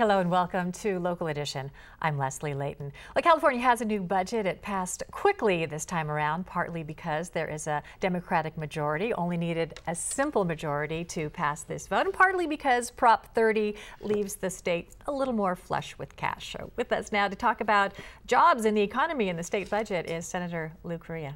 Hello and welcome to Local Edition. I'm Leslie Leyton. Well, California has a new budget. It passed quickly this time around, partly because there is a Democratic majority, only needed a simple majority to pass this vote, and partly because Prop 30 leaves the state a little more flush with cash. So with us now to talk about jobs and the economy in the state budget is Senator Lou Correa.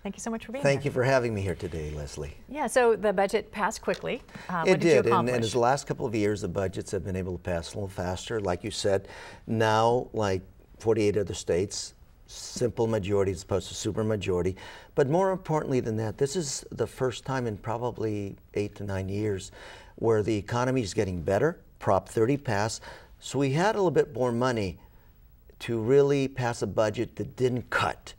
Thank you so much for being here. Thank you for having me here today, Leslie. Yeah, so the budget passed quickly. It did, and as the last couple of years, the budgets have been able to pass a little faster. Like you said, now, like 48 other states, simple majority as opposed to super majority. But more importantly than that, this is the first time in probably 8 to 9 years where the economy is getting better. Prop 30 passed, so we had a little bit more money to really pass a budget that didn't cut.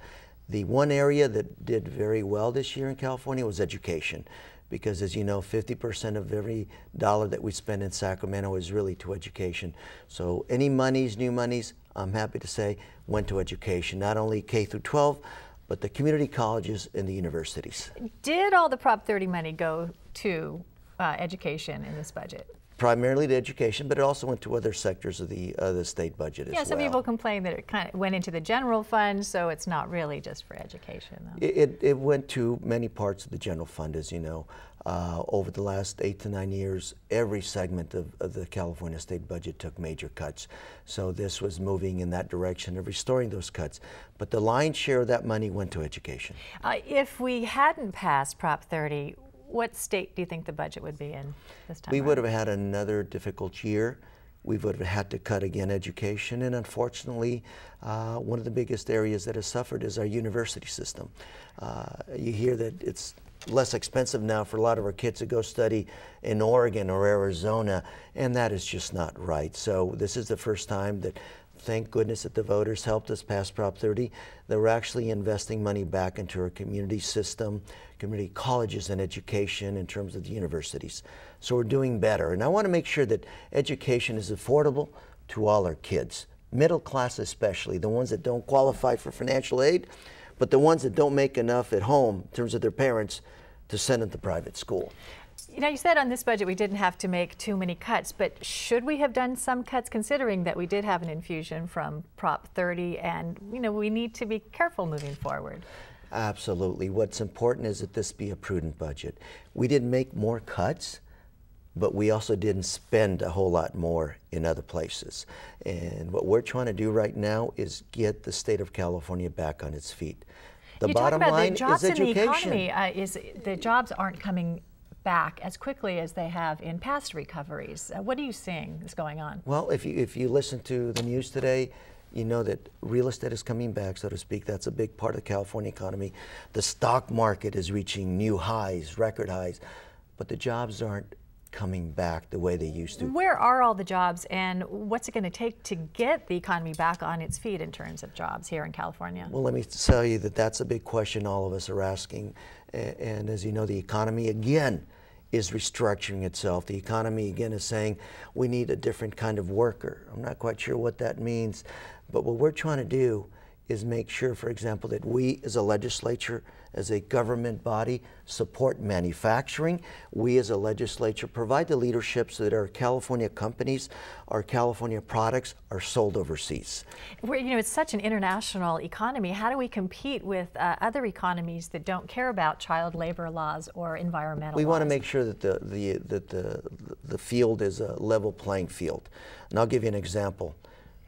The one area that did very well this year in California was education, because as you know, 50% of every dollar that we spend in Sacramento is really to education. So any monies, new monies, I'm happy to say, went to education, not only K through 12, but the community colleges and the universities. Did all the Prop 30 money go to education in this budget? Primarily to education, but it also went to other sectors of the state budget as well. Yeah, some people complain that it kind of went into the general fund, so it's not really just for education, though. It went to many parts of the general fund, as you know. Over the last 8 to 9 years, every segment of the California state budget took major cuts. So this was moving in that direction of restoring those cuts. But the lion's share of that money went to education. If we hadn't passed Prop 30, what state do you think the budget would be in this time? We would have had another difficult year. We would have had to cut again education, and unfortunately, one of the biggest areas that has suffered is our university system. You hear that it's less expensive now for a lot of our kids to go study in Oregon or Arizona, and that is just not right. So this is the first time that, thank goodness, that the voters helped us pass Prop 30. They were actually investing money back into our community system, community colleges and education in terms of the universities. So we're doing better. And I want to make sure that education is affordable to all our kids, middle class especially, the ones that don't qualify for financial aid, but the ones that don't make enough at home in terms of their parents to send them to private school. You know, you said on this budget we didn't have to make too many cuts, but should we have done some cuts considering that we did have an infusion from Prop 30 and, you know, we need to be careful moving forward? Absolutely. What's important is that this be a prudent budget. We didn't make more cuts, but we also didn't spend a whole lot more in other places. And what we're trying to do right now is get the state of California back on its feet. The bottom line is education. The economy is the jobs aren't coming back as quickly as they have in past recoveries. What are you seeing is going on? Well, if you listen to the news today, you know that real estate is coming back, so to speak. That's a big part of the California economy. The stock market is reaching new highs, record highs, but the jobs aren't coming back the way they used to. Where are all the jobs, and what's it going to take to get the economy back on its feet in terms of jobs here in California? Well, let me tell you that that's a big question all of us are asking. And as you know, the economy again is restructuring itself. The economy again is saying we need a different kind of worker. I'm not quite sure what that means, but what we're trying to do is make sure, for example, that we as a legislature, as a government body, support manufacturing. We as a legislature provide the leadership so that our California companies, our California products are sold overseas. You know, it's such an international economy. How do we compete with other economies that don't care about child labor laws or environmental laws? We want to make sure that the field is a level playing field. And I'll give you an example.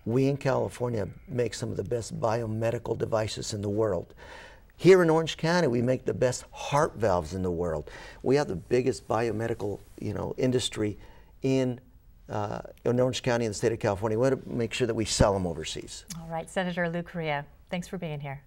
We in California make some of the best biomedical devices in the world. Here in Orange County, we make the best heart valves in the world. We have the biggest biomedical, industry in Orange County in the state of California. We want to make sure that we sell them overseas. All right, Senator Lou Correa, thanks for being here.